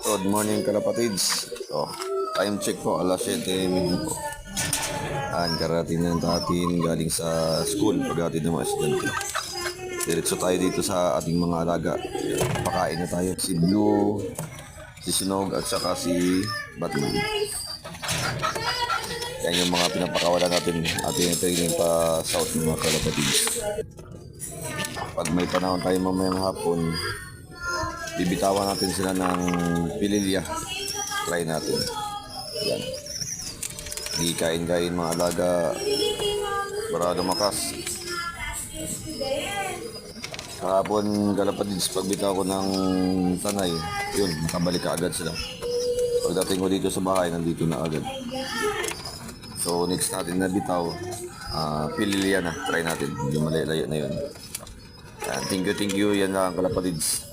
Good morning kalapatids. So, time check po, alas 7 po. Karating na natin galing sa school pag-atid ng mga estudyante. Diretso tayo dito sa ating mga alaga. Pakain na tayo. Si Blue, si Sinog at saka si Batman. Yan yung mga pinapakawalan natin. Ating training pa south mga kalapatids. Pag may panahon tayo mamayang hapon, bibitawan natin sila ng pililya. Try natin. Yan. Di kain-kain mga alaga para lumakas. Kahapon kalapatids, pagbitaw ko ng tanay, yun, nakabalik ka agad sila. Pagdating ko dito sa bahay, nandito na agad. So next natin na bitaw, pililya na. Try natin. Yung malayo na yun. Thank you. Yan lang kalapatids.